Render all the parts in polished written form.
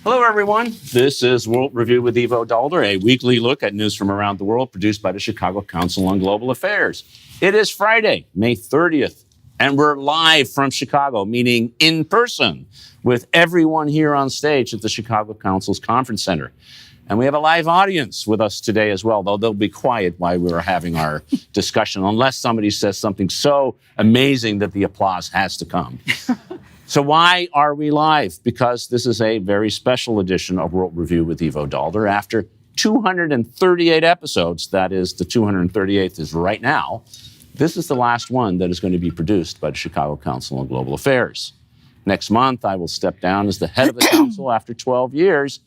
Hello, everyone. This is World Review with Ivo Daalder, a weekly look at news from around the world produced by the Chicago Council on Global Affairs. It is Friday, May 30th, and we're live from Chicago, meaning in person, with everyone here on stage at the Chicago Council's Conference Center. And we have a live audience with us today as well, though they'll be quiet while we're having our discussion, unless somebody says something so amazing that the applause has to come. So why are we live? Because this is a very special edition of World Review with Ivo Daalder. After 238 episodes, that is, the 238th is right now, this is the last one that is going to be produced by the Chicago Council on Global Affairs. Next month, I will step down as the head of the council after 12 years.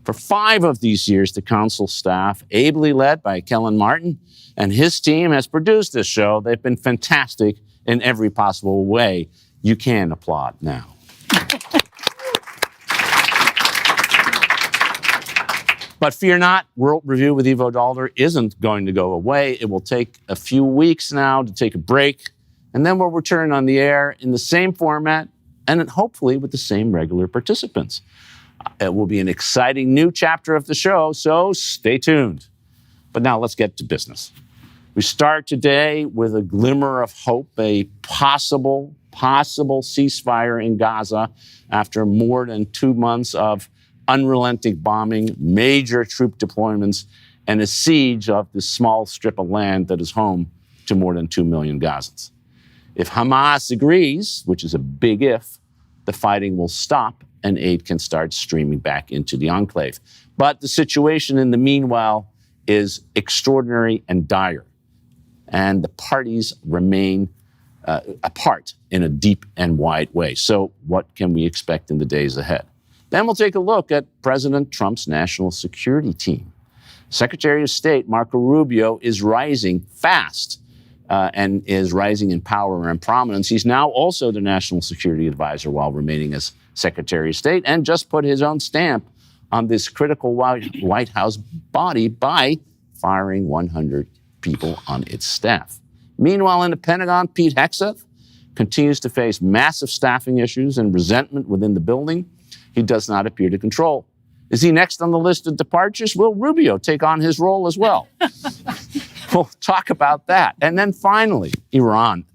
For 5 of these years, the council staff, ably led by Kellen Martin and his team, has produced this show. They've been fantastic in every possible way. You can applaud now. But fear not, World Review with Ivo Daalder isn't going to go away. It will take a few weeks now to take a break, and then we'll return on the air in the same format and hopefully with the same regular participants. It will be an exciting new chapter of the show, so stay tuned. But now let's get to business. We start today with a glimmer of hope, a possible ceasefire in Gaza after more than 2 months of unrelenting bombing, major troop deployments, and a siege of this small strip of land that is home to more than 2 million Gazans. If Hamas agrees, which is a big if, the fighting will stop and aid can start streaming back into the enclave. But the situation in the meanwhile is extraordinary and dire, and the parties remain apart in a deep and wide way. So what can we expect in the days ahead? Then we'll take a look at President Trump's national security team. Secretary of State Marco Rubio is rising fast and is rising in power and prominence. He's now also the national security advisor while remaining as Secretary of State, and just put his own stamp on this critical White House body by firing 100 people on its staff. Meanwhile, in the Pentagon, Pete Hegseth continues to face massive staffing issues and resentment within the building he does not appear to control. Is he next on the list of departures? Will Rubio take on his role as well? We'll talk about that. And then finally, Iran.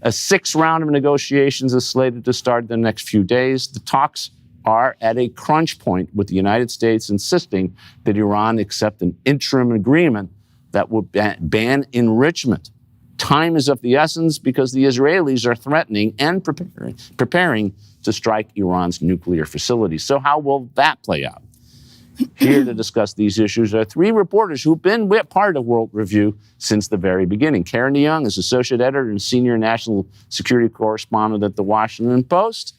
A 6th round of negotiations is slated to start in the next few days. The talks are at a crunch point, with the United States insisting that Iran accept an interim agreement that would ban enrichment. Time is of the essence because the Israelis are threatening and preparing to strike Iran's nuclear facilities. So how will that play out? Here to discuss these issues are 3 reporters who've been part of World Review since the very beginning. Karen DeYoung is associate editor and senior national security correspondent at The Washington Post.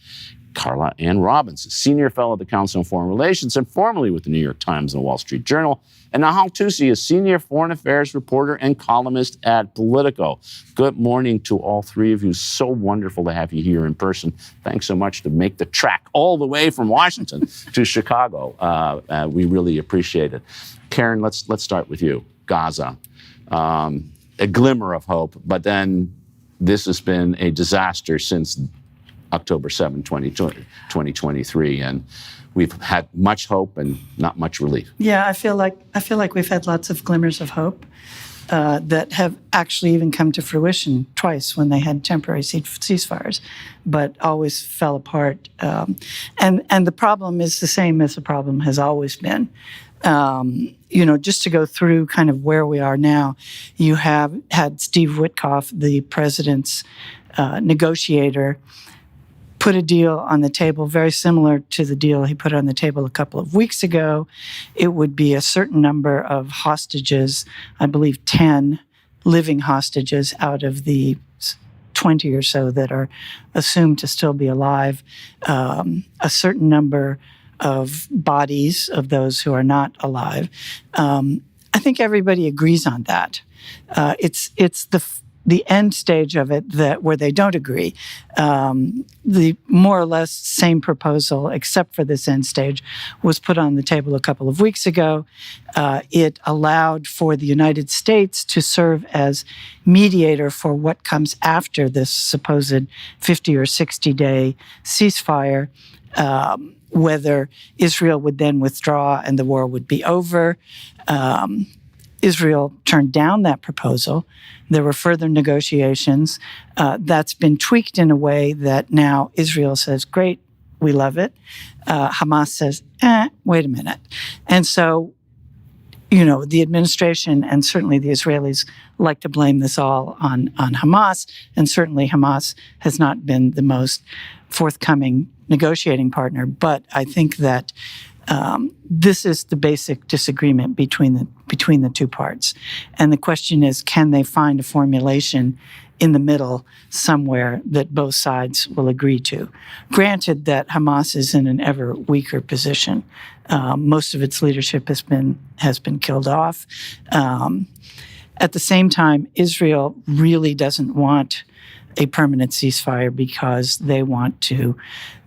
Carla Anne Robbins, a senior fellow at the Council on Foreign Relations and formerly with the New York Times and the Wall Street Journal. And Nahal Toosi, a senior foreign affairs reporter and columnist at Politico. Good morning to all 3 of you. So wonderful to have you here in person. Thanks so much to make the trek all the way from Washington to Chicago. We really appreciate it. Karen, let's start with you. Gaza, a glimmer of hope, but then this has been a disaster since October 7, 2023, and we've had much hope and not much relief. Yeah, I feel like we've had lots of glimmers of hope that have actually even come to fruition twice when they had temporary ceasefires, but always fell apart. And the problem is the same as the problem has always been. Just to go through kind of where we are now, you have had Steve Witkoff, the president's negotiator, put a deal on the table very similar to the deal he put on the table a couple of weeks ago. It would be a certain number of hostages, I believe 10 living hostages out of the 20 or so that are assumed to still be alive, a certain number of bodies of those who are not alive. I think everybody agrees on that. It's the end stage of it that where they don't agree. The more or less same proposal, except for this end stage, was put on the table a couple of weeks ago. It allowed for the United States to serve as mediator for what comes after this supposed 50 or 60-day ceasefire, whether Israel would then withdraw and the war would be over. Israel turned down that proposal. There were further negotiations. That's been tweaked in a way that now Israel says, great, we love it. Hamas says, wait a minute. And so, the administration and certainly the Israelis like to blame this all on Hamas. And certainly Hamas has not been the most forthcoming negotiating partner. But I think that this is the basic disagreement between the two parts. And the question is, can they find a formulation in the middle somewhere that both sides will agree to? Granted that Hamas is in an ever weaker position. Most of its leadership has been killed off. At the same time, Israel really doesn't want a permanent ceasefire because they want to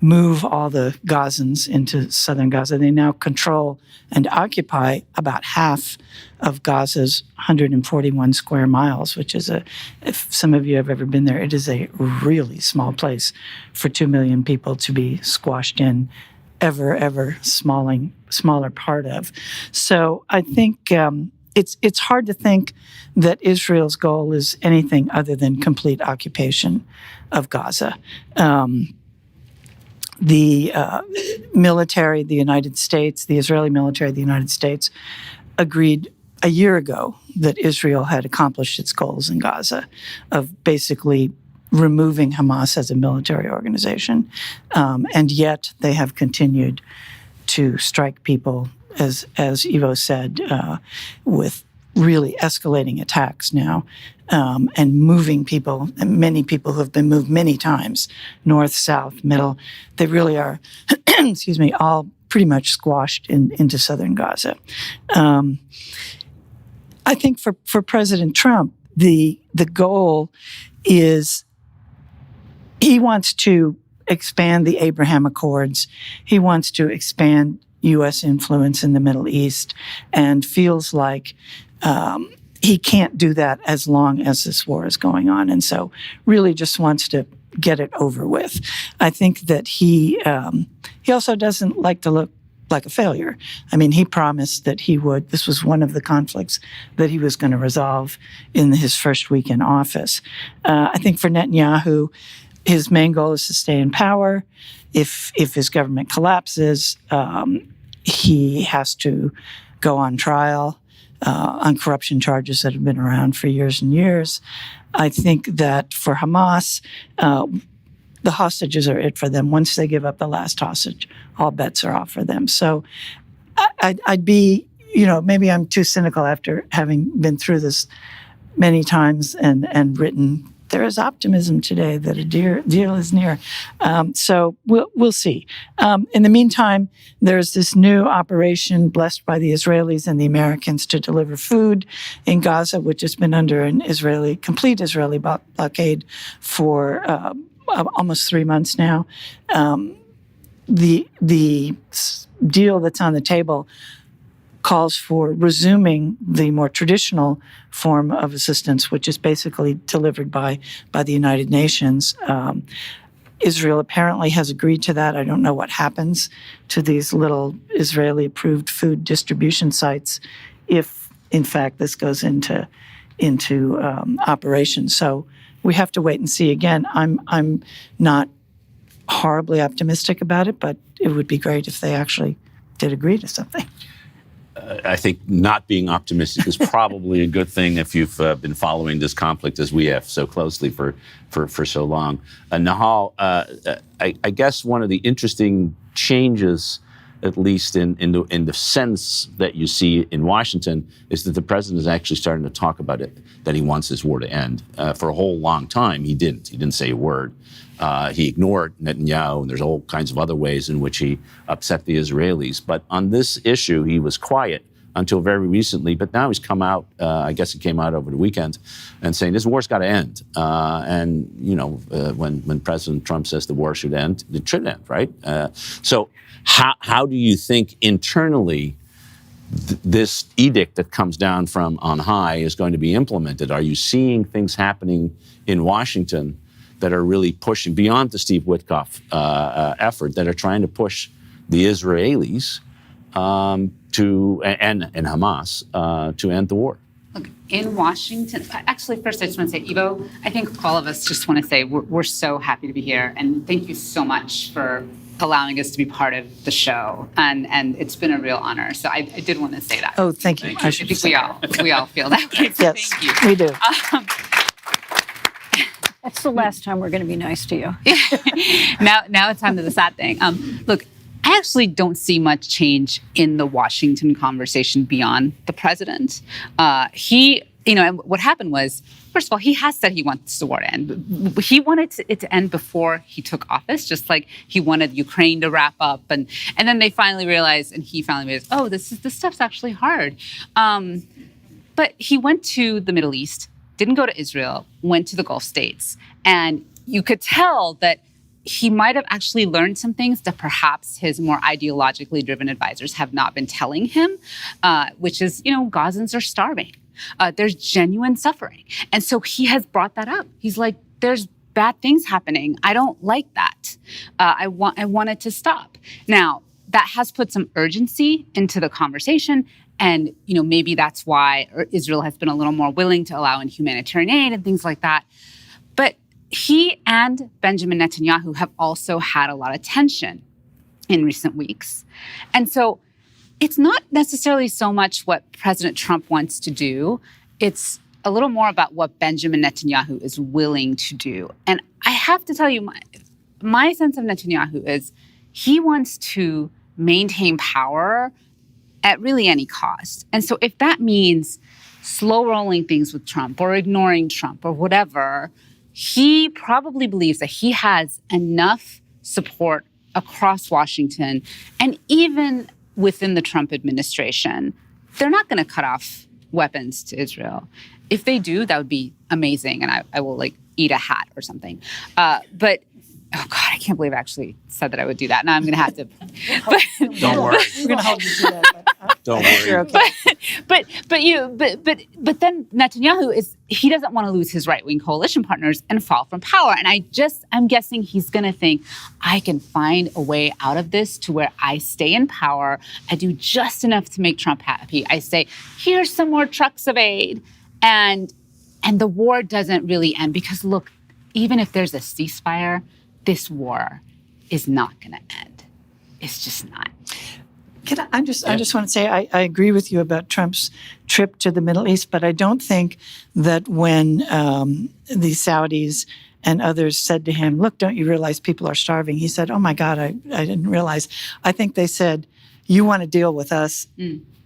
move all the Gazans into southern Gaza. They now control and occupy about half of Gaza's 141 square miles, which is if some of you have ever been there, it is a really small place for 2 million people to be squashed in, ever smaller part of. So I think it's hard to think that Israel's goal is anything other than complete occupation of Gaza. The military, the United States, the Israeli military, the United States, agreed a year ago that Israel had accomplished its goals in Gaza of basically removing Hamas as a military organization. And yet they have continued to strike people, as Ivo said, with really escalating attacks now, and moving people, and many people who have been moved many times, north, south, middle. They really are, all pretty much squashed into southern Gaza. I think for President Trump, the goal is he wants to expand the Abraham Accords. He wants to expand U.S. influence in the Middle East, and feels like he can't do that as long as this war is going on, and so really just wants to get it over with. I think that he also doesn't like to look like a failure. I mean, he promised that he would. This was one of the conflicts that he was going to resolve in his first week in office. I think for Netanyahu, his main goal is to stay in power. If his government collapses, he has to go on trial on corruption charges that have been around for years and years. I think that for Hamas, the hostages are it for them. Once they give up the last hostage, all bets are off for them. So I'd be, maybe I'm too cynical after having been through this many times and written. There is optimism today that a deal is near. So we'll see. In the meantime, there's this new operation blessed by the Israelis and the Americans to deliver food in Gaza, which has been under an complete Israeli blockade for almost 3 months now. The deal that's on the table calls for resuming the more traditional form of assistance, which is basically delivered by the United Nations. Israel apparently has agreed to that. I don't know what happens to these little Israeli-approved food distribution sites if, in fact, this goes into operation. So we have to wait and see. Again, I'm not horribly optimistic about it, but it would be great if they actually did agree to something. I think not being optimistic is probably a good thing if you've been following this conflict as we have so closely for so long. Nahal, I guess one of the interesting changes, at least in the sense that you see in Washington, is that the president is actually starting to talk about it, that he wants this war to end. For a whole long time, he didn't say a word. He ignored Netanyahu, and there's all kinds of other ways in which he upset the Israelis. But on this issue, he was quiet until very recently, but now he's come out, I guess it came out over the weekend, and saying this war's got to end. When President Trump says the war should end, it should end, right? So how do you think internally this edict that comes down from on high is going to be implemented? Are you seeing things happening in Washington that are really pushing beyond the Steve Witkoff effort, that are trying to push the Israelis and Hamas to end the war? Look, in Washington, actually, first I just want to say, Ivo, I think all of us just want to say we're so happy to be here, and thank you so much for allowing us to be part of the show, and it's been a real honor. So I did want to say that. Oh, thank you. I think we all feel that way. So yes, thank you. We do. That's the last time we're going to be nice to you. Now it's time to the sad thing. Look, I actually don't see much change in the Washington conversation beyond the president. And what happened was, first of all, he has said he wants the war to end. He wanted it to end before he took office, just like he wanted Ukraine to wrap up. And then they finally realized, and he finally realized, oh, this stuff's actually hard. But he went to the Middle East, didn't go to Israel, went to the Gulf states. And you could tell that he might have actually learned some things that perhaps his more ideologically driven advisors have not been telling him, which is, Gazans are starving. There's genuine suffering. And so he has brought that up. He's like, there's bad things happening. I don't like that. I want it to stop. Now, that has put some urgency into the conversation. And, maybe that's why Israel has been a little more willing to allow in humanitarian aid and things like that. But he and Benjamin Netanyahu have also had a lot of tension in recent weeks. And so it's not necessarily so much what President Trump wants to do. It's a little more about what Benjamin Netanyahu is willing to do. And I have to tell you, my sense of Netanyahu is he wants to maintain power at really any cost. And so if that means slow rolling things with Trump or ignoring Trump or whatever, he probably believes that he has enough support across Washington and even within the Trump administration. They're not going to cut off weapons to Israel. If they do, that would be amazing, and I will eat a hat or something. But oh God, I can't believe I actually said that I would do that. Now I'm going to have to. Don't worry. We're going to hold you to that. Don't worry. You're okay. But then Netanyahu he doesn't want to lose his right-wing coalition partners and fall from power. And I'm guessing he's going to think, I can find a way out of this to where I stay in power. I do just enough to make Trump happy. I say, here's some more trucks of aid. And the war doesn't really end because look, even if there's a ceasefire, this war is not going to end. It's just not. I just want to say I agree with you about Trump's trip to the Middle East, but I don't think that when the Saudis and others said to him, look, don't you realize people are starving? He said, oh my God, I didn't realize. I think they said, you want to deal with us,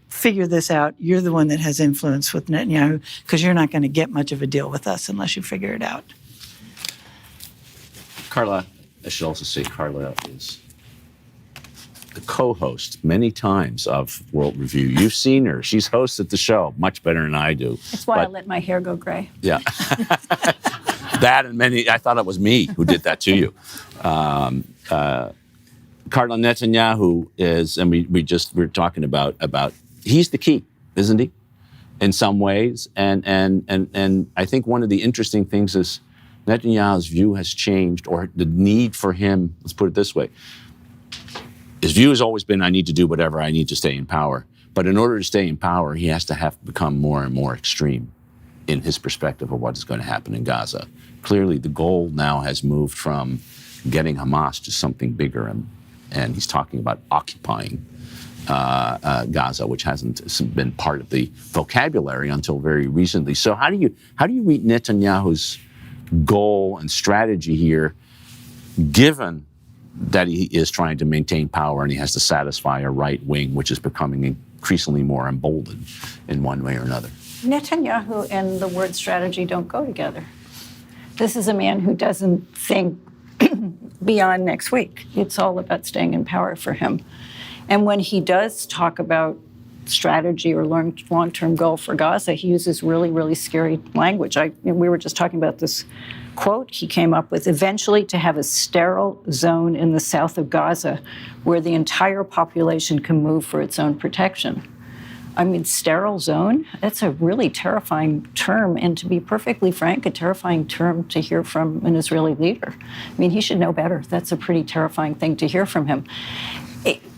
figure this out. You're the one that has influence with Netanyahu because you're not going to get much of a deal with us unless you figure it out. Carla, I should also say Carla is the co-host many times of World Review. You've seen her. She's hosted the show much better than I do. That's why I let my hair go gray. Yeah. That and I thought it was me who did that to you. Carla, Netanyahu is, and we're talking about, he's the key, isn't he? In some ways. And I think one of the interesting things is Netanyahu's view has changed, or the need for him, let's put it this way. His view has always been, I need to do whatever I need to stay in power. But in order to stay in power, he has to have become more and more extreme in his perspective of what is going to happen in Gaza. Clearly, the goal now has moved from getting Hamas to something bigger, and he's talking about occupying Gaza, which hasn't been part of the vocabulary until very recently. So how do you read Netanyahu's goal and strategy here, given that he is trying to maintain power and he has to satisfy a right wing, which is becoming increasingly more emboldened in one way or another? Netanyahu and the word strategy don't go together. This is a man who doesn't think beyond next week. It's all about staying in power for him. And when he does talk about strategy or long-term goal for Gaza, he uses really, really scary language. We were just talking about this quote he came up with, eventually to have a sterile zone in the south of Gaza where the entire population can move for its own protection. I mean, sterile zone, that's a really terrifying term, and to be perfectly frank, a terrifying term to hear from an Israeli leader. I mean, he should know better. That's a pretty terrifying thing to hear from him.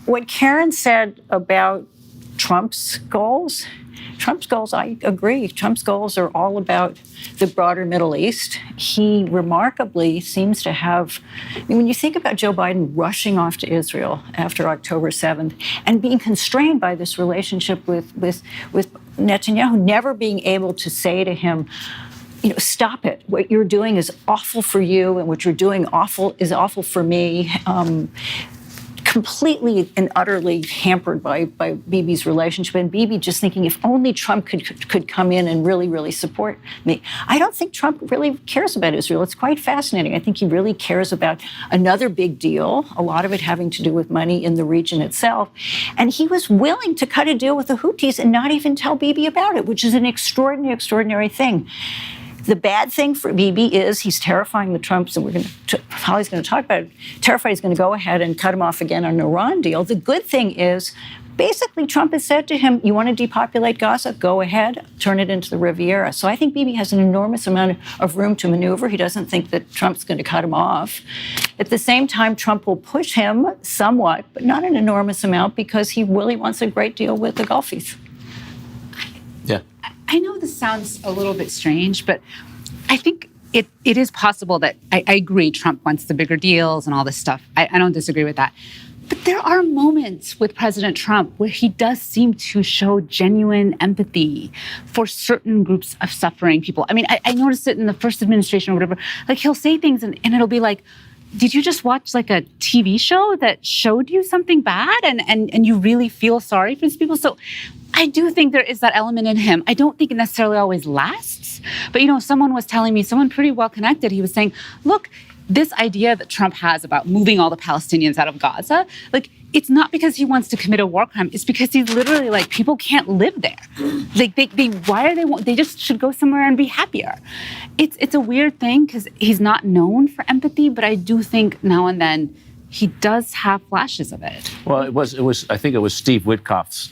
What Karen said about Trump's goals, I agree. Trump's goals are all about the broader Middle East. He remarkably seems to have, when you think about Joe Biden rushing off to Israel after October 7th and being constrained by this relationship with Netanyahu, never being able to say to him, stop it. What you're doing is awful for you, and what you're doing is awful for me. Completely and utterly hampered by Bibi's relationship, and Bibi just thinking, if only Trump could come in and really, really support me. I don't think Trump really cares about Israel. It's quite fascinating. I think he really cares about another big deal, a lot of it having to do with money in the region itself. And he was willing to cut a deal with the Houthis and not even tell Bibi about it, which is an extraordinary, extraordinary thing. The bad thing for Bibi is he's terrifying the Trumps, and Holly's going to talk about it. Terrified he's going to go ahead and cut him off again on an Iran deal. The good thing is, basically, Trump has said to him, you want to depopulate Gaza? Go ahead, turn it into the Riviera. So I think Bibi has an enormous amount of room to maneuver. He doesn't think that Trump's going to cut him off. At the same time, Trump will push him somewhat, but not an enormous amount, because he really wants a great deal with the Gulfies. Yeah. I know this sounds a little bit strange, but I think it is possible that I agree Trump wants the bigger deals and all this stuff. I don't disagree with that. But there are moments with President Trump where he does seem to show genuine empathy for certain groups of suffering people. I mean, I noticed it in the first administration or whatever. Like, he'll say things and it'll be like, did you just watch like a TV show that showed you something bad and you really feel sorry for these people? So I do think there is that element in him. I don't think it necessarily always lasts. But, someone was telling me, someone pretty well connected, he was saying, look, this idea that Trump has about moving all the Palestinians out of Gaza, like, it's not because he wants to commit a war crime. It's because he's literally like, people can't live there. Like, they just should go somewhere and be happier. It's a weird thing because he's not known for empathy, but I do think now and then he does have flashes of it. Well, I think it was Steve Witkoff's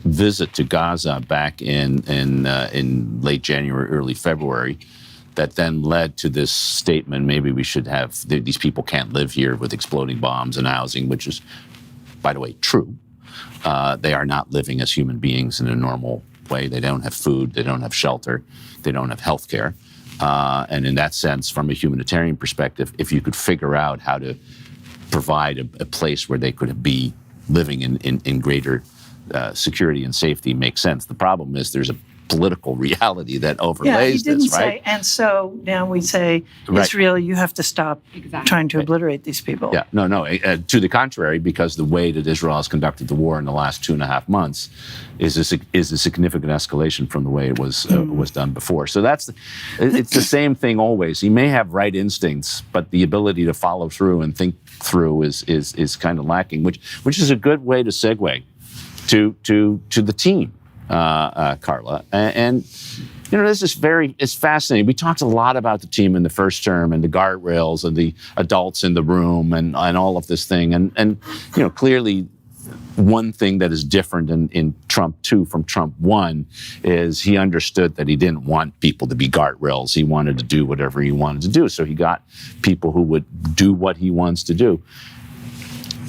visit to Gaza back in late January, early February, that then led to this statement, maybe we should have, these people can't live here with exploding bombs and housing, which is, by the way, true. They are not living as human beings in a normal way. They don't have food, they don't have shelter, they don't have health care. And in that sense, from a humanitarian perspective, if you could figure out how to provide a place where they could be living in greater security and safety, makes sense. The problem is there's a political reality that overlays this, right? And so now we say, Israel, you have to stop trying to obliterate these people. Yeah, no. To the contrary, because the way that Israel has conducted the war in the last 2.5 months is a significant escalation from the way it was done before. So it's the same thing always. He may have right instincts, but the ability to follow through and think through is kind of lacking, which is a good way to segue to the team. Carla. And this is it's fascinating. We talked a lot about the team in the first term and the guardrails and the adults in the room and all of this thing. And clearly one thing that is different in Trump 2 from Trump 1 is he understood that he didn't want people to be guardrails. He wanted to do whatever he wanted to do. So he got people who would do what he wants to do.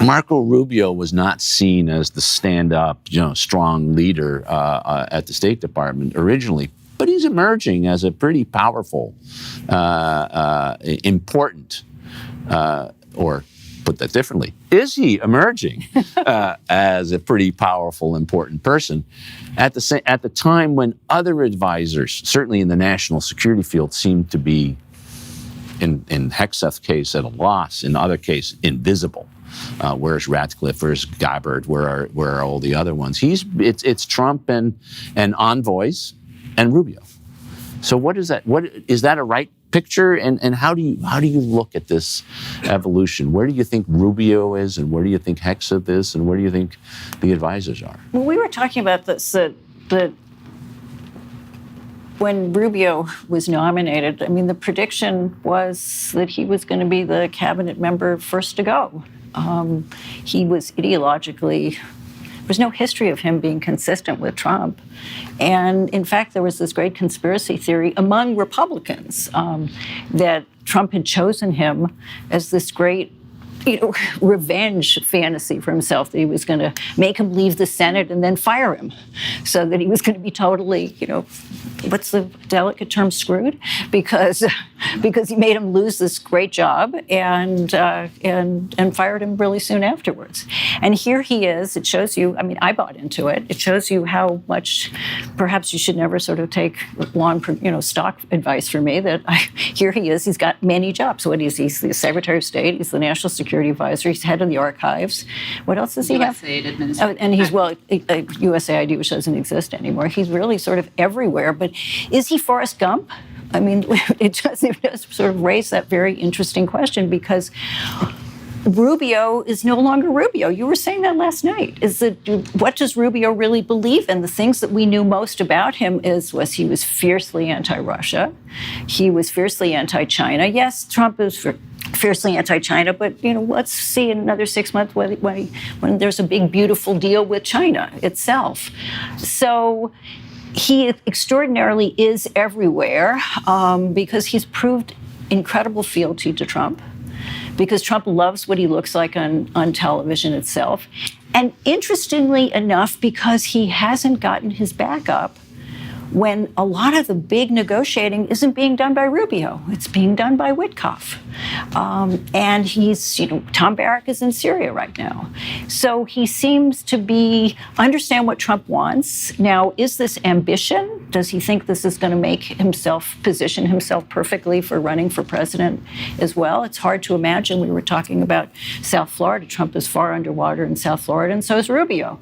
Marco Rubio was not seen as the stand-up, strong leader at the State Department originally, but he's emerging as a pretty powerful, important, or put that differently, is he emerging as a pretty powerful, important person at the time when other advisors, certainly in the national security field, seemed to be, in Hegseth's case, at a loss, in other case, invisible. Where's Ratcliffe? Where's Gabbard? Where are all the other ones? It's Trump and envoys and Rubio. So what is that? What is that a right picture, and how do you look at this evolution? Where do you think Rubio is, and where do you think Hegseth is, and where do you think the advisors are? Well, we were talking about this, that when Rubio was nominated, I mean, the prediction was that he was going to be the cabinet member first to go. He was ideologically, there was no history of him being consistent with Trump. And in fact, there was this great conspiracy theory among Republicans that Trump had chosen him as this great revenge fantasy for himself, that he was going to make him leave the Senate and then fire him, so that he was going to be totally, what's the delicate term, screwed, because he made him lose this great job and fired him really soon afterwards. And here he is. It shows you. I mean, I bought into it. It shows you how much perhaps you should never sort of take long, stock advice from me. Here he is. He's got many jobs. What is he? He's the Secretary of State. He's the National Security Advisor. He's head of the archives. What else does he have? USAID administrator. And he's, USAID, which doesn't exist anymore. He's really sort of everywhere. But is he Forrest Gump? I mean, it does sort of raise that very interesting question, because Rubio is no longer Rubio. You were saying that last night. What does Rubio really believe in? The things that we knew most about him was he was fiercely anti-Russia. He was fiercely anti-China. Yes, Trump is fiercely anti-China, but let's see in another 6 months when there's a big, beautiful deal with China itself. So he extraordinarily is everywhere because he's proved incredible fealty to Trump, because Trump loves what he looks like on television itself. And interestingly enough, because he hasn't gotten his back up when a lot of the big negotiating isn't being done by Rubio. It's being done by Witkoff. And he's, Tom Barrack is in Syria right now. So he seems to understand what Trump wants. Now, is this ambition? Does he think this is going to position himself perfectly for running for president as well? It's hard to imagine. We were talking about South Florida. Trump is far underwater in South Florida, and so is Rubio.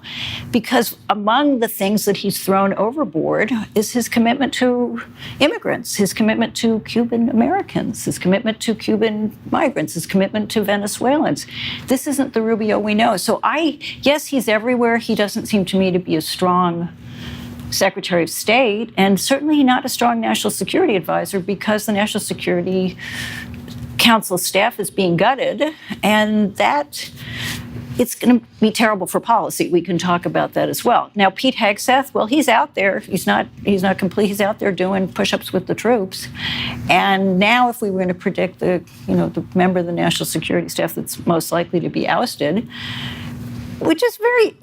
Because among the things that he's thrown overboard is his commitment to immigrants, his commitment to Cuban Americans, his commitment to Cuban migrants, his commitment to Venezuelans. This isn't the Rubio we know. So yes, he's everywhere. He doesn't seem to me to be a strong Secretary of State, and certainly not a strong national security advisor, because the National Security Council staff is being gutted, and that it's going to be terrible for policy. We can talk about that as well. Now, Pete Hegseth, well, he's out there. He's not complete. He's out there doing push-ups with the troops. And now, if we were going to predict the member of the national security staff that's most likely to be ousted, which is very,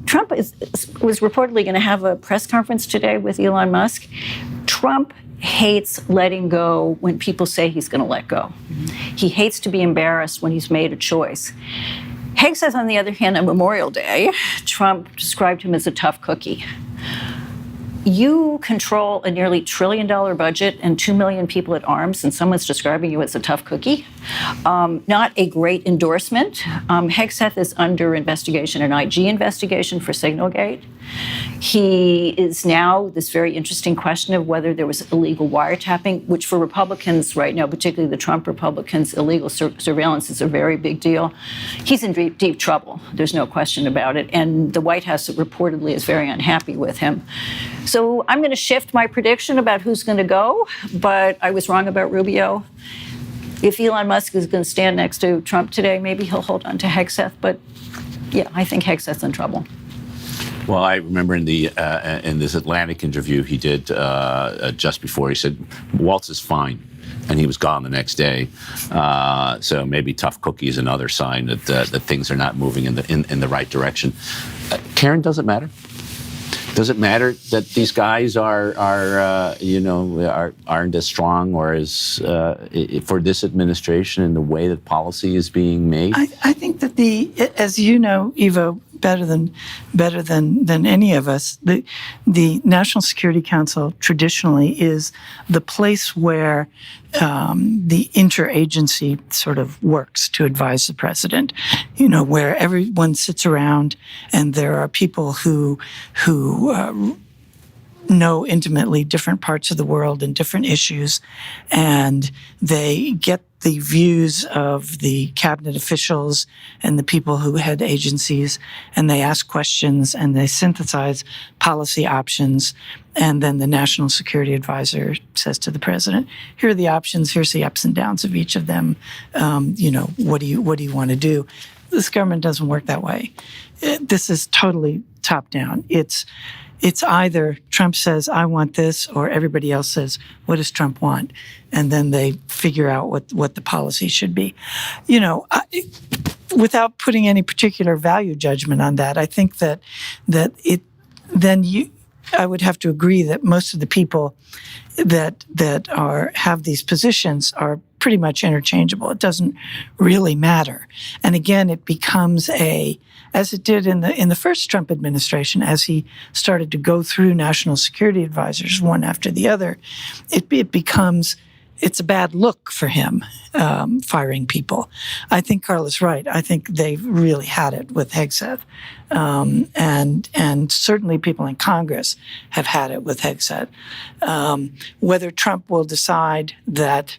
Trump was reportedly going to have a press conference today with Elon Musk. Trump hates letting go when people say he's going to let go. He hates to be embarrassed when he's made a choice. Hegseth, on the other hand, on Memorial Day, Trump described him as a tough cookie. You control a nearly $1 trillion budget and 2 million people at arms, and someone's describing you as a tough cookie. Not a great endorsement. Hegseth is under investigation, an IG investigation for Signalgate. He is now this very interesting question of whether there was illegal wiretapping, which for Republicans right now, particularly the Trump Republicans, illegal surveillance is a very big deal. He's in deep trouble. There's no question about it. And the White House reportedly is very unhappy with him. So I'm going to shift my prediction about who's going to go, but I was wrong about Rubio. If Elon Musk is going to stand next to Trump today, maybe he'll hold on to Hegseth. But yeah, I think Hegseth's in trouble. Well, I remember in this Atlantic interview he did just before, he said, Waltz is fine. And he was gone the next day. So maybe tough cookie is another sign that things are not moving in the right direction. Karen, does it matter? Does it matter that these guys aren't as strong or as for this administration in the way that policy is being made? I think that as you know, Ivo, better than any of us, the National Security Council traditionally is the place where the interagency sort of works to advise the president, where everyone sits around and there are people who know intimately different parts of the world and different issues, and they get the views of the cabinet officials and the people who head agencies, and they ask questions and they synthesize policy options. And then the National Security Advisor says to the president, here are the options, here's the ups and downs of each of them. What do you want to do? This government doesn't work that way. This is totally top down. It's either Trump says, I want this, or everybody else says, what does Trump want? And then they figure out what the policy should be. Without putting any particular value judgment on that, I think I would have to agree that most of the people that have these positions are pretty much interchangeable. It doesn't really matter. And again, it becomes as it did in the first Trump administration, as he started to go through national security advisors one after the other, it's a bad look for him, firing people. I think Carla's right. I think they've really had it with Hegseth. And certainly people in Congress have had it with Hegseth. Whether Trump will decide that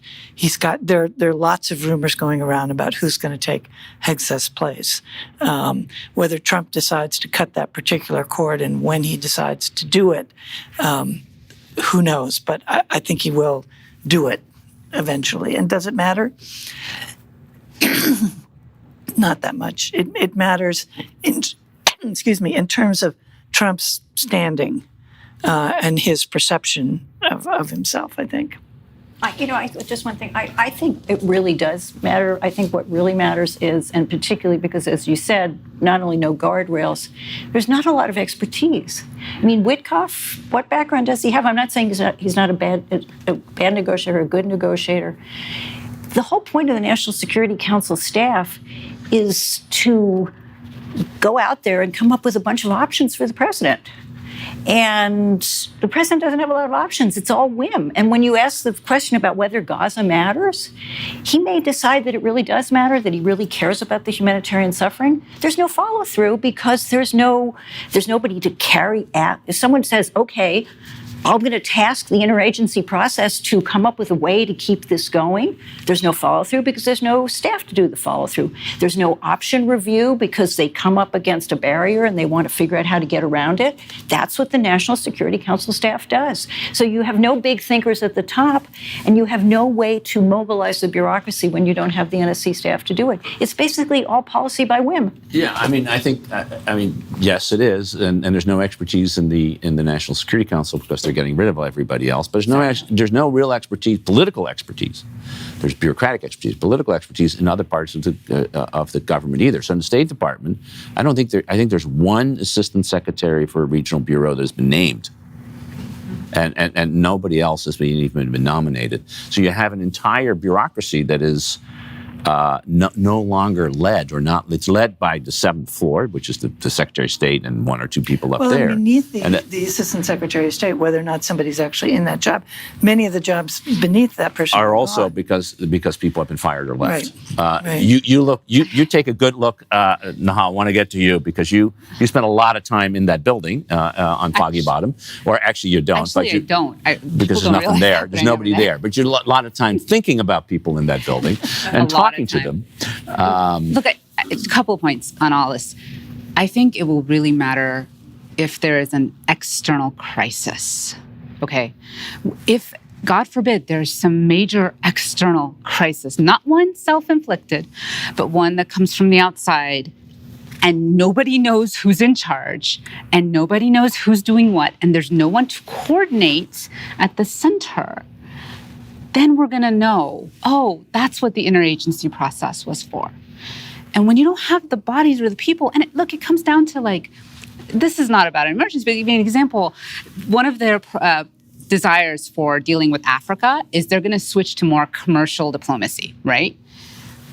there are lots of rumors going around about who's going to take Hegseth's place. Whether Trump decides to cut that particular cord and when he decides to do it, who knows? But I think he will do it eventually. And does it matter? Not that much. It matters in terms of Trump's standing and his perception of himself, I think. Just one thing. I think it really does matter. I think what really matters is, and particularly because, as you said, not only no guardrails, there's not a lot of expertise. I mean, Witkoff, what background does he have? I'm not saying he's not a bad negotiator, a good negotiator. The whole point of the National Security Council staff is to go out there and come up with a bunch of options for the president. And the president doesn't have a lot of options. It's all whim. And when you ask the question about whether Gaza matters, he may decide that it really does matter, that he really cares about the humanitarian suffering. There's no follow through because there's nobody to carry out. If someone says, okay, I'm going to task the interagency process to come up with a way to keep this going. There's no follow-through because there's no staff to do the follow-through. There's no option review because they come up against a barrier and they want to figure out how to get around it. That's what the National Security Council staff does. So you have no big thinkers at the top, and you have no way to mobilize the bureaucracy when you don't have the NSC staff to do it. It's basically all policy by whim. Yeah, yes, it is, and there's no expertise in the National Security Council because they're getting rid of everybody else. But there's no real expertise, political expertise. There's bureaucratic expertise, political expertise in other parts of the government either. So in the State Department, I think there's one assistant secretary for a regional bureau that has been named. And nobody else has even been nominated. So you have an entire bureaucracy that is no longer led it's led by the seventh floor, which is the Secretary of State and one or two people up there. Beneath the Assistant Secretary of State, whether or not somebody's actually in that job, many of the jobs beneath that person are also because people have been fired or left. Right. You take a good look, Nahal. I want to get to you because you spent a lot of time in that building on Foggy Bottom, or actually you don't. Actually, I don't. Because there's nothing there. There's nobody there. But you're a lot of time thinking about people in that building and talking to them. Look, a couple of points on all this. I think it will really matter if there is an external crisis. Okay, if God forbid there's some major external crisis, not one self-inflicted, but one that comes from the outside, and nobody knows who's in charge, and nobody knows who's doing what, and there's no one to coordinate at the center, then we're going to know, oh, that's what the interagency process was for. And when you don't have the bodies or the people, and it comes down to this is not about an emergency, but to give you an example, one of their desires for dealing with Africa is they're going to switch to more commercial diplomacy, right?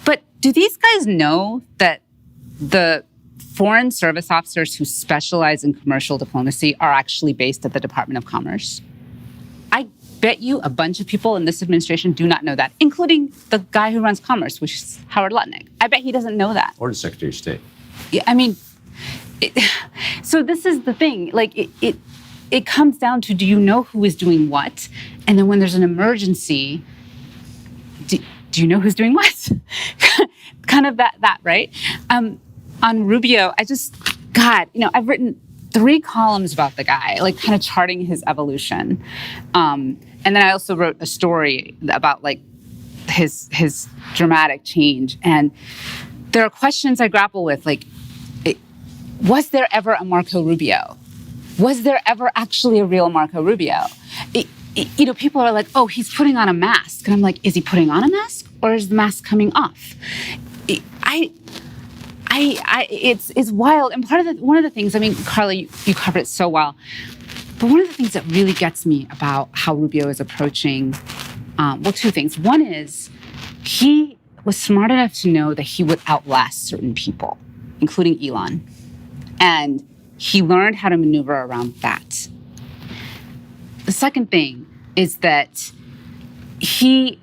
But do these guys know that the foreign service officers who specialize in commercial diplomacy are actually based at the Department of Commerce? I bet you a bunch of people in this administration do not know that, including the guy who runs commerce, which is Howard Lutnick. I bet he doesn't know that. Or the Secretary of State. Yeah, so this is the thing. it comes down to, do you know who is doing what? And then when there's an emergency, do you know who's doing what? Kind of that, right? On Rubio, I've written 3 columns about the guy, like kind of charting his evolution. And then I also wrote a story about like his dramatic change. And there are questions I grapple with, like, was there ever a Marco Rubio? Was there ever actually a real Marco Rubio? People are like, oh, he's putting on a mask. And I'm like, is he putting on a mask or is the mask coming off? It's wild. And one of the things, I mean, Carla, you covered it so well. But one of the things that really gets me about how Rubio is approaching, 2 things. One is he was smart enough to know that he would outlast certain people, including Elon. And he learned how to maneuver around that. The second thing is that he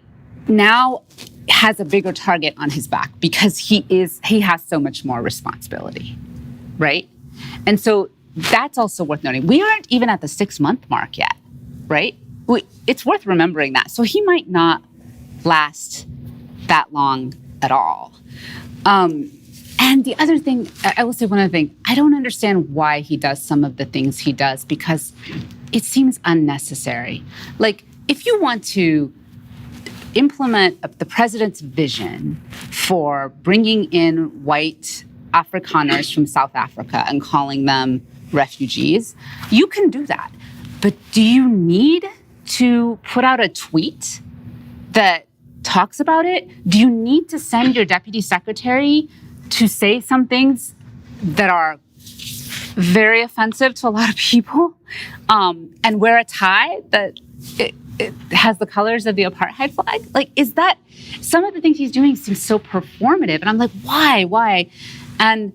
now has a bigger target on his back because he has so much more responsibility, right? And so that's also worth noting. We aren't even at the 6-month mark yet, right? It's worth remembering that. So he might not last that long at all. And the other thing, I will say one other thing. I don't understand why he does some of the things he does because it seems unnecessary. Like, if you want to implement the president's vision for bringing in white Afrikaners from South Africa and calling them refugees, you can do that. But do you need to put out a tweet that talks about it? Do you need to send your deputy secretary to say some things that are very offensive to a lot of people, and wear a tie that it has the colors of the apartheid flag? Like, is that, some of the things he's doing seem so performative, and I'm like, why? And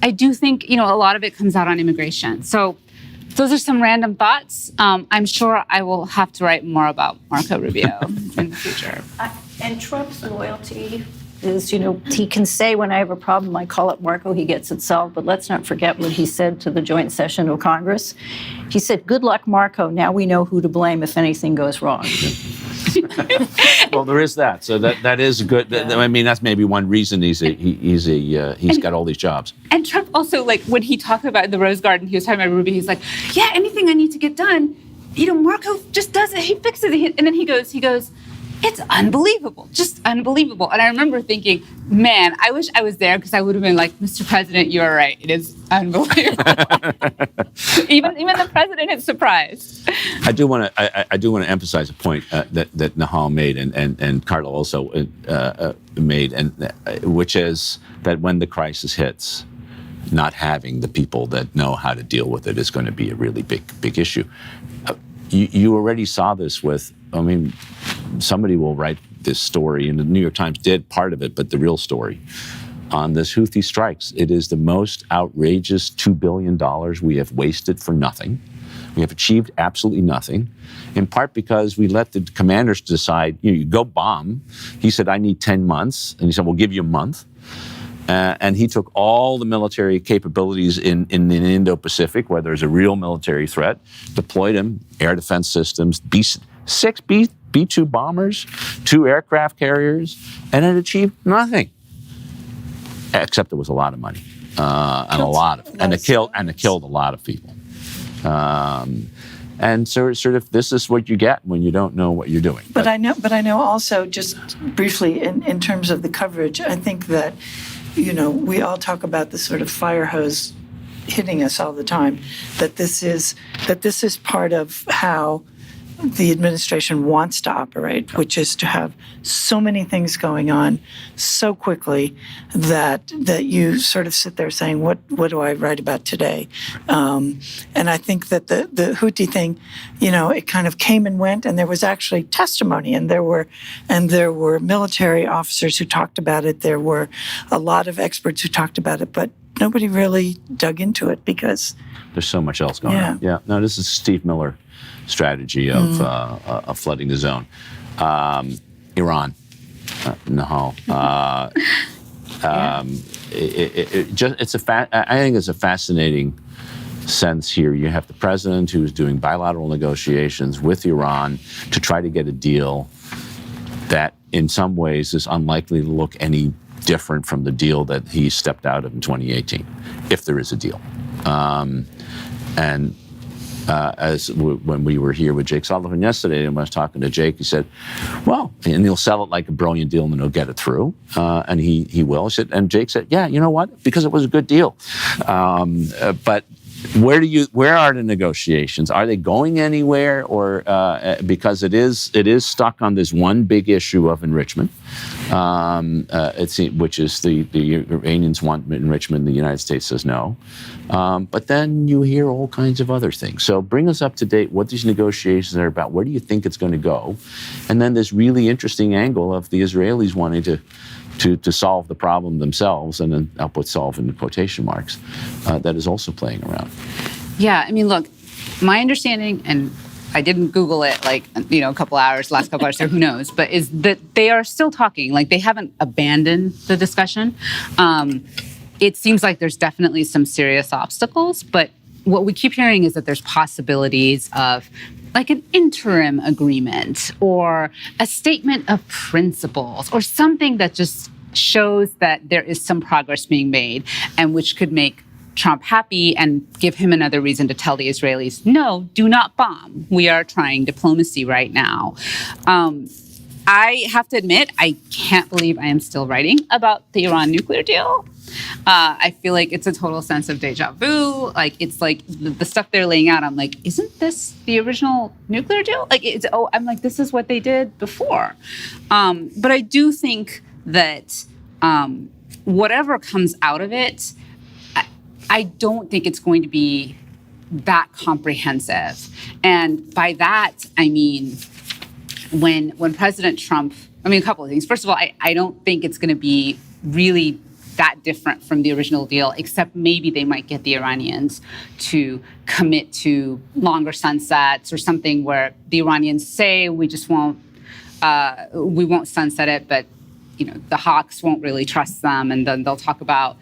I do think, a lot of it comes out on immigration. So those are some random thoughts. I'm sure I will have to write more about Marco Rubio in the future. And Trump's loyalty is, he can say, when I have a problem, I call up Marco, he gets it solved. But let's not forget what he said to the joint session of Congress. He said, good luck, Marco. Now we know who to blame if anything goes wrong. Well, there is that. So that is good. Yeah. I mean, that's maybe one reason he's got all these jobs. And Trump also, like, when he talked about the Rose Garden, he was talking about Rubio. He's like, yeah, anything I need to get done, Marco just does it. He fixes it. And then he goes, it's unbelievable, just unbelievable. And I remember thinking, man, I wish I was there because I would have been like, Mr. President, you are right. It is unbelievable. even the president is surprised. I do want to emphasize a point that Nahal made and Carla also made, and which is that when the crisis hits, not having the people that know how to deal with it is going to be a really big issue. You already saw this with, somebody will write this story, and the New York Times did part of it, but the real story on this Houthi strikes. It is the most outrageous $2 billion we have wasted for nothing. We have achieved absolutely nothing, in part because we let the commanders decide, you go bomb. He said, I need 10 months. And he said, we'll give you a month. And he took all the military capabilities in the Indo-Pacific, where there's a real military threat, deployed them, air defense systems, six B-2 bombers, 2 aircraft carriers, and it achieved nothing. Except it was a lot of money, and it killed a lot of people. And so sort of this is what you get when you don't know what you're doing. But I know also, just briefly in terms of the coverage, I think that, we all talk about the sort of fire hose hitting us all the time, that this is part of how the administration wants to operate, which is to have so many things going on so quickly that you sort of sit there saying, what do I write about today? And I think that the Houthi thing, it kind of came and went, and there was actually testimony, and there were military officers who talked about it. There were a lot of experts who talked about it, but nobody really dug into it because there's so much else going on. Yeah. No, this is Steve Miller strategy of flooding the zone. Iran, Nahal. I think it's a fascinating sense here, you have the president who's doing bilateral negotiations with Iran to try to get a deal that in some ways is unlikely to look any different from the deal that he stepped out of in 2018, if there is a deal. When we were here with Jake Sullivan yesterday, and I was talking to Jake, he said, well, and he'll sell it like a brilliant deal and then he'll get it through. And he will. And Jake said, yeah, you know what? Because it was a good deal. But where are the negotiations? Are they going anywhere, or because it is stuck on this one big issue of enrichment, which is the Iranians want enrichment, the United States says no. But then you hear all kinds of other things. So bring us up to date what these negotiations are about. Where do you think it's going to go? And then this really interesting angle of the Israelis wanting to solve the problem themselves, and then I'll put solve in quotation marks, that is also playing around. Yeah, I mean, look, my understanding, and I didn't Google it last couple hours, so who knows, but is that they are still talking, like they haven't abandoned the discussion. It seems like there's definitely some serious obstacles, but what we keep hearing is that there's possibilities of like an interim agreement or a statement of principles or something that just shows that there is some progress being made, and which could make Trump happy and give him another reason to tell the Israelis, no, do not bomb. We are trying diplomacy right now. I have to admit, I can't believe I am still writing about the Iran nuclear deal. I feel like it's a total sense of deja vu. Like, it's like the stuff they're laying out, I'm like, isn't this the original nuclear deal? I'm like, this is what they did before. But I do think that whatever comes out of it, I don't think it's going to be that comprehensive. And by that, I mean, when President Trump, a couple of things. First of all, I don't think it's going to be really that different from the original deal, except maybe they might get the Iranians to commit to longer sunsets or something where the Iranians say we won't sunset it, but the hawks won't really trust them, and then they'll talk about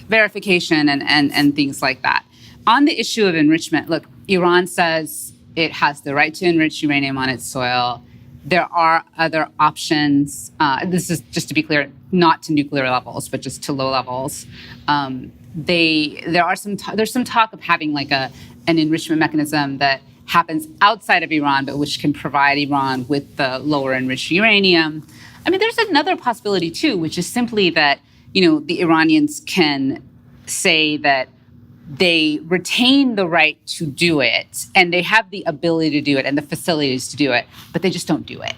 verification and things like that. On the issue of enrichment, look, Iran says it has the right to enrich uranium on its soil. There are other options. This is, just to be clear, not to nuclear levels, but just to low levels. There's some talk of having like an enrichment mechanism that happens outside of Iran, but which can provide Iran with the lower enriched uranium. There's another possibility too, which is simply that the Iranians can say that they retain the right to do it, and they have the ability to do it and the facilities to do it, but they just don't do it,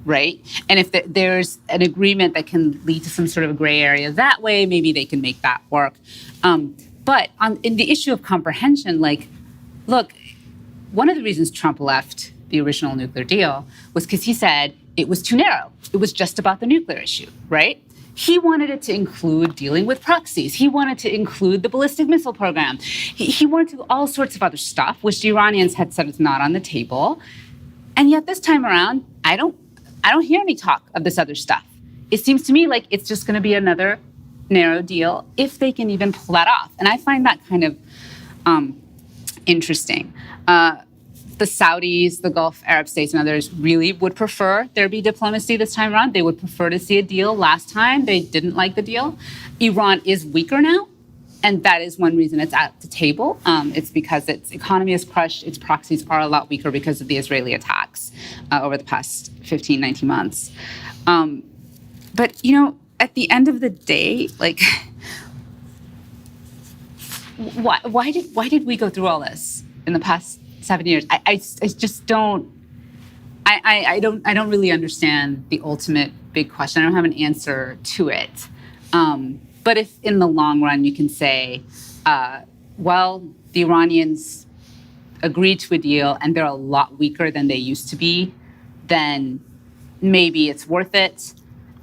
right? And if there's an agreement that can lead to some sort of a gray area that way, maybe they can make that work. But in the issue of comprehension, look, one of the reasons Trump left the original nuclear deal was because he said it was too narrow. It was just about the nuclear issue, right? He wanted it to include dealing with proxies. He wanted to include the ballistic missile program. He wanted to do all sorts of other stuff, which the Iranians had said is not on the table. And yet this time around, I don't hear any talk of this other stuff. It seems to me like it's just going to be another narrow deal, if they can even pull that off. And I find that kind of interesting. The Saudis, the Gulf Arab states, and others really would prefer there be diplomacy this time around. They would prefer to see a deal. Last time, they didn't like the deal. Iran is weaker now, and that is one reason it's at the table. It's because its economy is crushed. Its proxies are a lot weaker because of the Israeli attacks over the past 15, 19 months. But, at the end of the day, why did we go through all this in the past 7 years? I just don't. I don't really understand the ultimate big question. I don't have an answer to it. But if in the long run you can say, well, the Iranians agreed to a deal and they're a lot weaker than they used to be, then maybe it's worth it.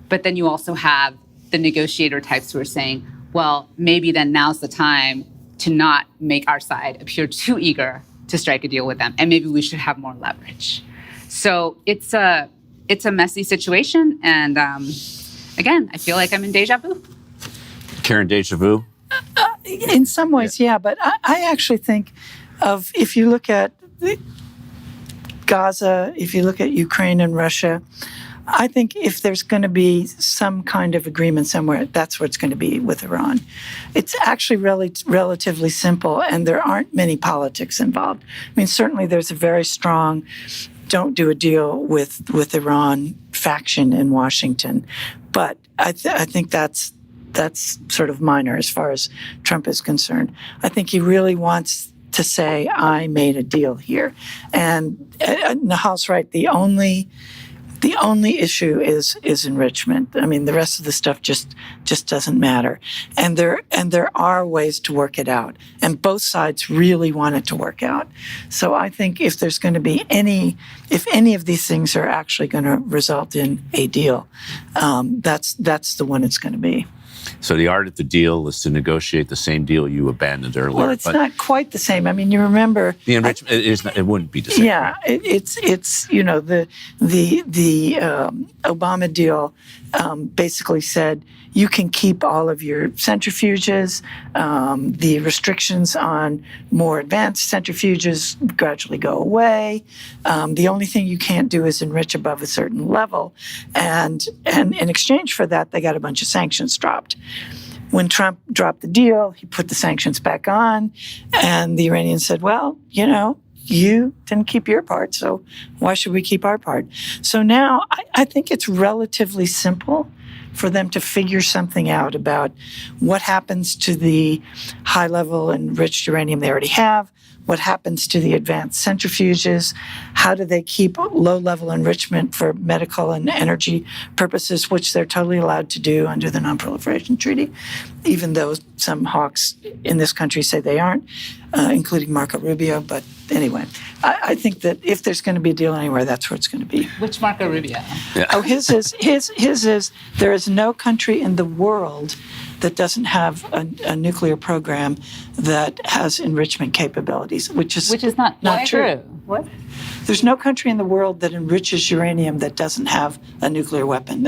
But then you also have the negotiator types who are saying, well, maybe then now's the time to not make our side appear too eager to strike a deal with them, and maybe we should have more leverage. So it's a messy situation, and again, I feel like I'm in deja vu. Karen, deja vu? in some ways, yeah. But I actually think of, if you look at Gaza, if you look at Ukraine and Russia, I think if there's going to be some kind of agreement somewhere, that's where it's going to be with Iran. It's actually relatively simple, and there aren't many politics involved. I mean, certainly there's a very strong don't do a deal with Iran faction in Washington, but I think that's sort of minor as far as Trump is concerned. I think he really wants to say, I made a deal here. And Nahal's right, the only issue is enrichment. I mean, the rest of the stuff just doesn't matter. And there are ways to work it out. And both sides really want it to work out. So I think if there's going to be if any of these things are actually going to result in a deal, that's the one it's going to be. So the art of the deal is to negotiate the same deal you abandoned earlier. Well, it's not quite the same. I mean, you remember the enrichment. It wouldn't be the same. Yeah, it's the Obama deal basically said you can keep all of your centrifuges. The restrictions on more advanced centrifuges gradually go away. The only thing you can't do is enrich above a certain level. And in exchange for that, they got a bunch of sanctions dropped. When Trump dropped the deal, he put the sanctions back on, and the Iranians said, well, you didn't keep your part, so why should we keep our part? So now I think it's relatively simple for them to figure something out about what happens to the high-level enriched uranium they already have, what happens to the advanced centrifuges, how do they keep low-level enrichment for medical and energy purposes, which they're totally allowed to do under the Non-Proliferation Treaty, even though some hawks in this country say they aren't, including Marco Rubio. But anyway, I think that if there's going to be a deal anywhere, that's where it's going to be. Which Marco Rubio? Yeah. Oh, his is there is no country in the world that doesn't have a nuclear program that has enrichment capabilities, which is not true. What? There's no country in the world that enriches uranium that doesn't have a nuclear weapon.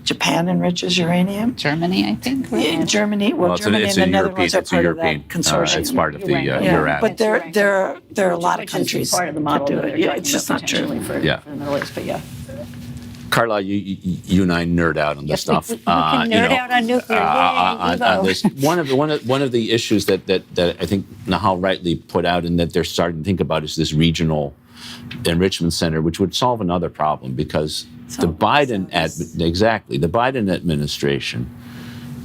Japan enriches uranium. Germany, I think. Right? Yeah, Germany. Well, Germany and the Netherlands are part of that consortium. It's part of the URAT. But there are a lot of countries part of the model that do that it. they're Yeah, talking it's just about not true. potentially for the Middle East, but yeah. Carla, you and I nerd out on this stuff. We can nerd out on nuclear. On this. One of the issues that I think Nahal rightly put out and that they're starting to think about is this regional enrichment center, which would solve another problem because the Biden administration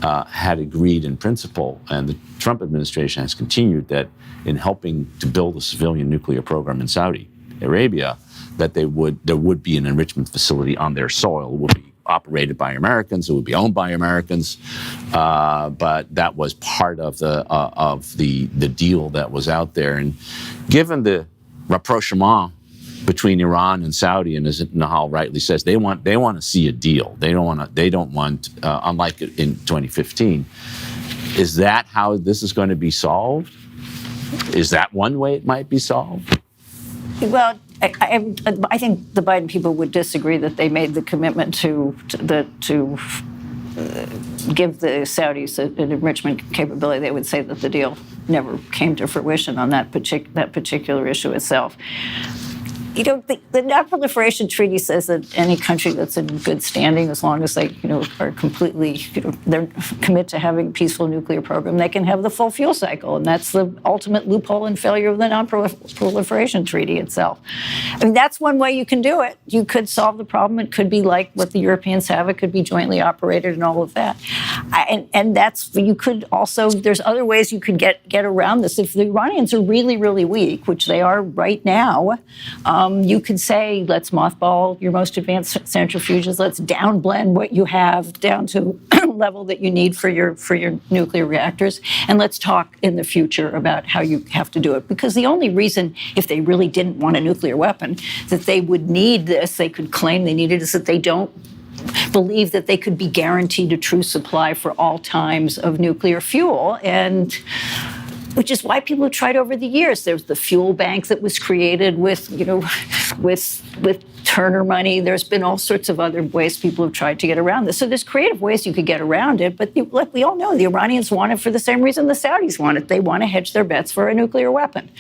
had agreed in principle, and the Trump administration has continued that in helping to build a civilian nuclear program in Saudi Arabia, that there would be an enrichment facility on their soil. It would be operated by Americans. It would be owned by Americans. But that was part of the deal that was out there. And given the rapprochement between Iran and Saudi, and as Nahal rightly says, they want to see a deal. They don't want unlike in 2015. Is that how this is going to be solved? Is that one way it might be solved? Well, I think the Biden people would disagree that they made the commitment to give the Saudis an enrichment capability. They would say that the deal never came to fruition on that particular issue itself. The Non-Proliferation Treaty says that any country that's in good standing, as long as they, are completely, they're commit to having a peaceful nuclear program, they can have the full fuel cycle, and that's the ultimate loophole and failure of the Non-Proliferation Treaty itself. I mean, that's one way you can do it. You could solve the problem. It could be like what the Europeans have. It could be jointly operated and all of that. And you could also, there's other ways you could get around this. If the Iranians are really, really weak, which they are right now, you could say, let's mothball your most advanced centrifuges. Let's downblend what you have down to a level that you need for your nuclear reactors. And let's talk in the future about how you have to do it. Because the only reason, if they really didn't want a nuclear weapon, that they would need this, they could claim they needed, is that they don't believe that they could be guaranteed a true supply for all times of nuclear fuel. And which is why people have tried over the years. There's the fuel bank that was created with Turner money. There's been all sorts of other ways people have tried to get around this. So there's creative ways you could get around it. But like we all know, the Iranians want it for the same reason the Saudis want it. They want to hedge their bets for a nuclear weapon.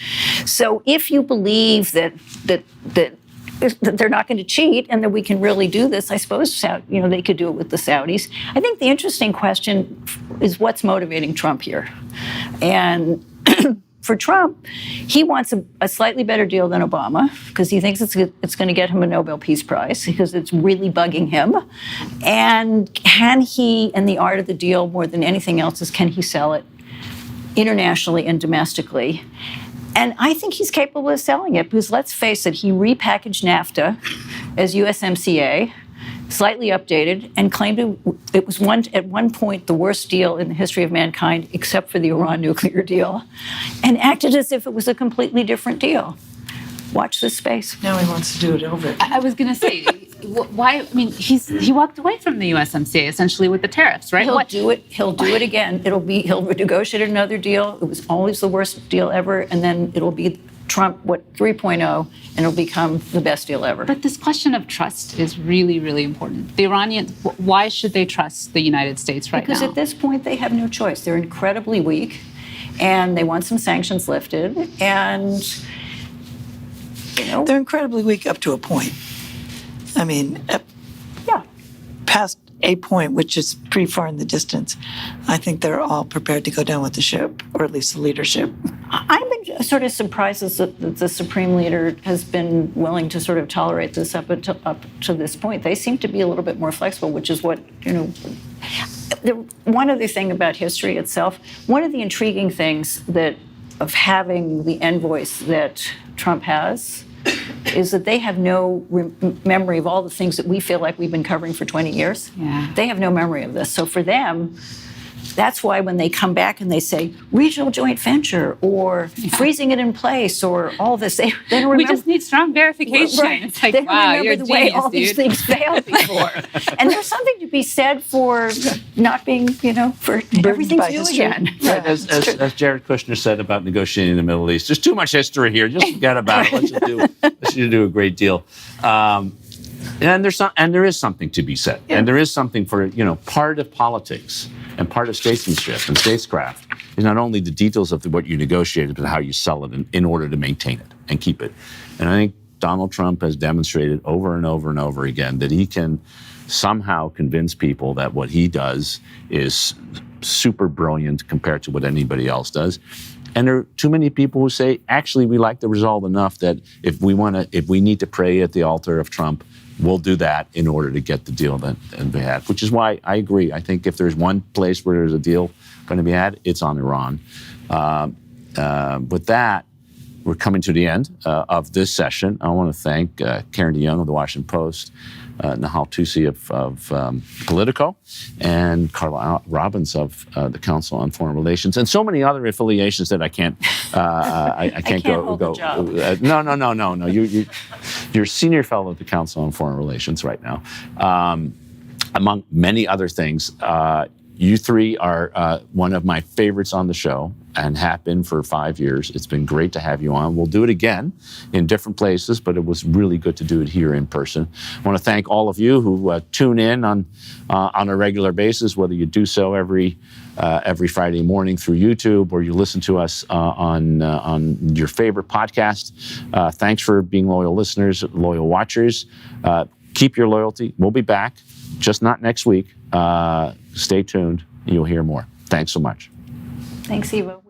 So if you believe that they're not going to cheat and that we can really do this, I suppose they could do it with the Saudis. I think the interesting question is what's motivating Trump here. And for Trump, he wants a slightly better deal than Obama because he thinks it's going to get him a Nobel Peace Prize because it's really bugging him. And can he, and the art of the deal more than anything else is, can he sell it internationally and domestically? And I think he's capable of selling it because, let's face it, he repackaged NAFTA as USMCA, slightly updated, and claimed it was at one point the worst deal in the history of mankind, except for the Iran nuclear deal, and acted as if it was a completely different deal. Watch this space. Now he wants to do it over again. I was going to say, why? I mean, he walked away from the USMCA essentially with the tariffs, right? He'll do it. He'll do it again. He'll negotiate another deal. It was always the worst deal ever, and then it'll be Trump 3.0, and it'll become the best deal ever. But this question of trust is really, really important. The Iranians, why should they trust the United States right now? Because at this point, they have no choice. They're incredibly weak, and they want some sanctions lifted, and they're incredibly weak up to a point. I mean, past a point, which is pretty far in the distance, I think they're all prepared to go down with the ship, or at least the leadership. I've been sort of surprised that the Supreme Leader has been willing to sort of tolerate this up to this point. They seem to be a little bit more flexible, which is what, one other thing about history itself, one of the intriguing things of having the envoys that Trump has is that they have no memory of all the things that we feel like we've been covering for 20 years. Yeah. They have no memory of this. So for them, that's why when they come back and they say regional joint venture or freezing it in place or all this, they don't remember. We just need strong verification. Right. It's like, they don't wow, remember you're the a way genius, all these dude. things failed before. And there's something to be said for not being, for everything's by new history. again. Right, as Jared Kushner said about negotiating in the Middle East, there's too much history here. Just forget about it. Let's just do a great deal. And there is something to be said. Yeah. And there is something for, part of politics and part of statesmanship and statescraft is not only the details of what you negotiated, but how you sell it in order to maintain it and keep it. And I think Donald Trump has demonstrated over and over and over again that he can somehow convince people that what he does is super brilliant compared to what anybody else does. And there are too many people who say, actually, we like the result enough that if we need to pray at the altar of Trump, we'll do that in order to get the deal that we had, which is why I agree. I think if there's one place where there's a deal going to be had, it's on Iran. With that, we're coming to the end of this session. I want to thank Karen DeYoung of the Washington Post, Nahal Toosi of Politico, and Carla Robbins of the Council on Foreign Relations, and so many other affiliations that I can't. I can't go. The job. No. You're senior fellow at the Council on Foreign Relations right now, among many other things. You three are one of my favorites on the show and have been for 5 years. It's been great to have you on. We'll do it again in different places, but it was really good to do it here in person. I want to thank all of you who tune in on a regular basis, whether you do so every Friday morning through YouTube or you listen to us on your favorite podcast. Thanks for being loyal listeners, loyal watchers. Keep your loyalty. We'll be back, just not next week. Stay tuned. You'll hear more. Thanks so much. Thanks, Ivo.